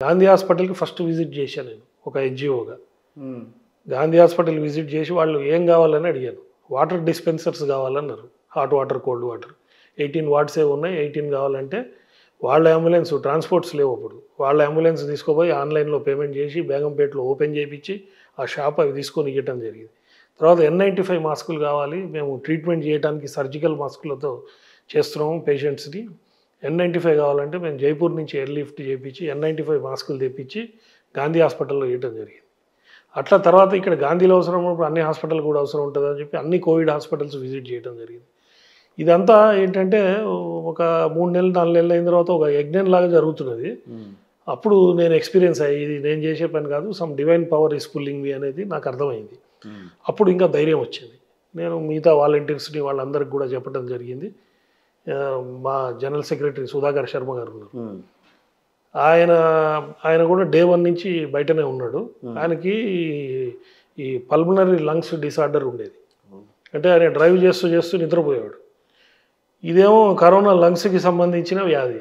గాంధీ హాస్పిటల్కి first visit చేశాను నేను ఒక ఎన్జిఓగా. గాంధీ హాస్పిటల్ విజిట్ చేసి వాళ్ళు ఏం కావాలని అడిగాను. వాటర్ డిస్పెన్సర్స్ కావాలన్నారు. Hot water, cold water. 18 వార్డ్సే ఉన్నాయి, 18 కావాలంటే వాళ్ళ అంబులెన్స్ ట్రాన్స్పోర్ట్స్ లేవు అప్పుడు. వాళ్ళ అంబులెన్స్ తీసుకుపోయి ఆన్లైన్లో పేమెంట్ చేసి బేగంపేటలో ఓపెన్ చేయించి ఆ షాప్ అవి తీసుకొని ఇవ్వటం జరిగింది. తర్వాత N95 మాస్కులు కావాలి, మేము ట్రీట్మెంట్ చేయడానికి సర్జికల్ మాస్కులతో చేస్తున్నాము పేషెంట్స్ని. N95 కావాలంటే మేము జైపూర్ నుంచి ఎయిర్ లిఫ్ట్ చేయించి N95 మాస్కులు తెప్పించి గాంధీ హాస్పిటల్లో ఇవ్వడం జరిగింది. అట్లా తర్వాత ఇక్కడ గాంధీలో అవసరం ఉన్నప్పుడు అన్ని హాస్పిటల్ కూడా అవసరం ఉంటుంది అని చెప్పి అన్ని కోవిడ్ హాస్పిటల్స్ విజిట్ చేయడం జరిగింది. ఇదంతా ఏంటంటే ఒక 3 నెలలు 4 నెలలు అయిన తర్వాత ఒక యజ్ఞం లాగా జరుగుతున్నది. అప్పుడు నేను ఎక్స్పీరియన్స్ అయ్యి ఇది నేను చేసే పని కాదు, some divine power is pulling me అనేది నాకు అర్థమైంది. అప్పుడు ఇంకా ధైర్యం వచ్చింది. నేను మిగతా వాలంటీర్స్ని వాళ్ళందరికీ కూడా చెప్పడం జరిగింది. మా జనరల్ సెక్రటరీ సుధాకర్ శర్మ గారు ఉన్నారు. ఆయన కూడా డే 1 నుంచి బయటనే ఉన్నాడు. ఆయనకి ఈ పల్మనరీ లంగ్స్ డిసార్డర్ ఉండేది. అంటే ఆయన డ్రైవ్ చేస్తూ నిద్రపోయేవాడు. ఇదేమో కరోనా లంగ్స్కి సంబంధించిన వ్యాధి.